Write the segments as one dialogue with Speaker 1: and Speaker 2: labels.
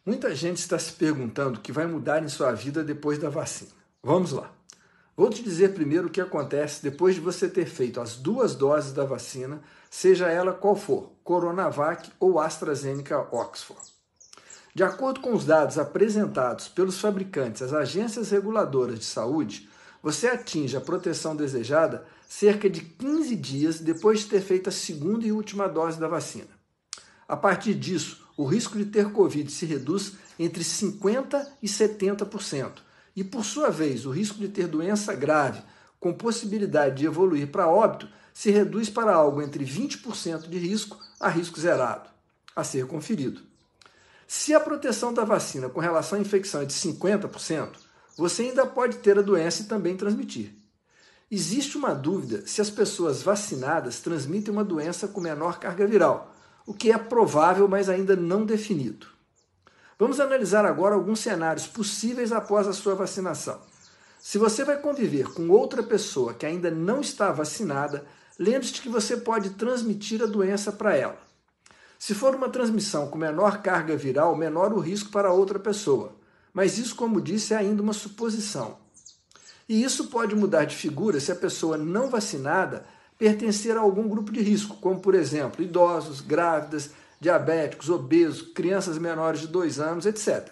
Speaker 1: Muita gente está se perguntando o que vai mudar em sua vida depois da vacina. Vamos lá. Vou te dizer primeiro o que acontece depois de você ter feito as 2 doses da vacina, seja ela qual for, Coronavac ou AstraZeneca Oxford. De acordo com os dados apresentados pelos fabricantes às agências reguladoras de saúde, você atinge a proteção desejada cerca de 15 dias depois de ter feito a 2ª e última dose da vacina. A partir disso, o risco de ter Covid se reduz entre 50% e 70%. E, por sua vez, o risco de ter doença grave, com possibilidade de evoluir para óbito, se reduz para algo entre 20% de risco a risco zerado, a ser conferido. Se a proteção da vacina com relação à infecção é de 50%, você ainda pode ter a doença e também transmitir. Existe uma dúvida se as pessoas vacinadas transmitem uma doença com menor carga viral, o que é provável, mas ainda não definido. Vamos analisar agora alguns cenários possíveis após a sua vacinação. Se você vai conviver com outra pessoa que ainda não está vacinada, lembre-se de que você pode transmitir a doença para ela. Se for uma transmissão com menor carga viral, menor o risco para outra pessoa. Mas isso, como disse, é ainda uma suposição. E isso pode mudar de figura se a pessoa não vacinada pertencer a algum grupo de risco, como, por exemplo, idosos, grávidas, diabéticos, obesos, crianças menores de 2 anos, etc.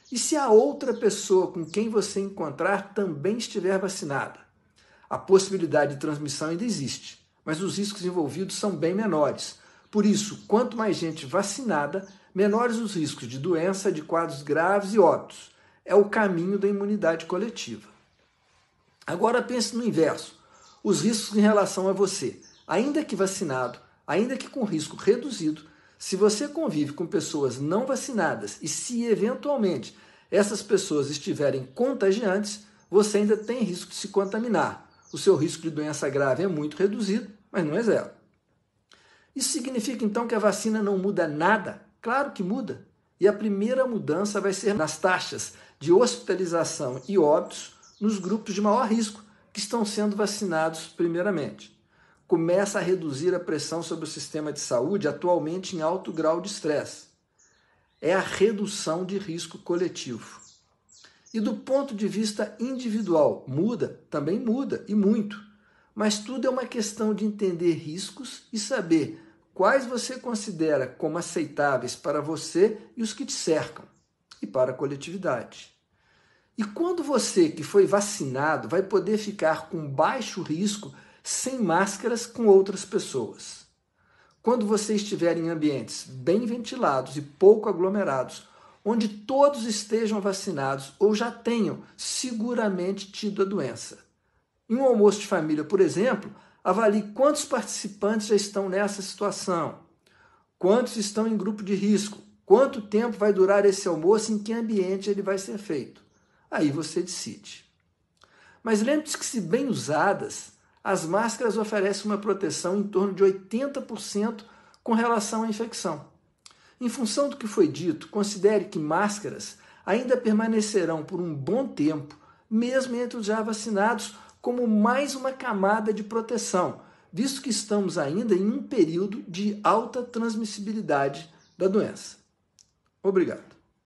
Speaker 1: E se a outra pessoa com quem você encontrar também estiver vacinada? A possibilidade de transmissão ainda existe, mas os riscos envolvidos são bem menores. Por isso, quanto mais gente vacinada, menores os riscos de doença, de quadros graves e óbitos. É o caminho da imunidade coletiva. Agora pense no inverso. Os riscos em relação a você, ainda que vacinado, ainda que com risco reduzido, se você convive com pessoas não vacinadas e se eventualmente essas pessoas estiverem contagiantes, você ainda tem risco de se contaminar. O seu risco de doença grave é muito reduzido, mas não é zero. Isso significa então que a vacina não muda nada? Claro que muda. E a primeira mudança vai ser nas taxas de hospitalização e óbitos nos grupos de maior risco, que estão sendo vacinados primeiramente. Começa a reduzir a pressão sobre o sistema de saúde, atualmente em alto grau de estresse. É a redução de risco coletivo. E do ponto de vista individual, muda? Também muda, e muito. Mas tudo é uma questão de entender riscos e saber quais você considera como aceitáveis para você e os que te cercam, e para a coletividade. E quando você que foi vacinado vai poder ficar com baixo risco sem máscaras com outras pessoas? Quando você estiver em ambientes bem ventilados e pouco aglomerados, onde todos estejam vacinados ou já tenham seguramente tido a doença. Em um almoço de família, por exemplo, avalie quantos participantes já estão nessa situação, quantos estão em grupo de risco, quanto tempo vai durar esse almoço, em que ambiente ele vai ser feito. Aí você decide. Mas lembre-se que, se bem usadas, as máscaras oferecem uma proteção em torno de 80% com relação à infecção. Em função do que foi dito, considere que máscaras ainda permanecerão por um bom tempo, mesmo entre os já vacinados, como mais uma camada de proteção, visto que estamos ainda em um período de alta transmissibilidade da doença. Obrigado.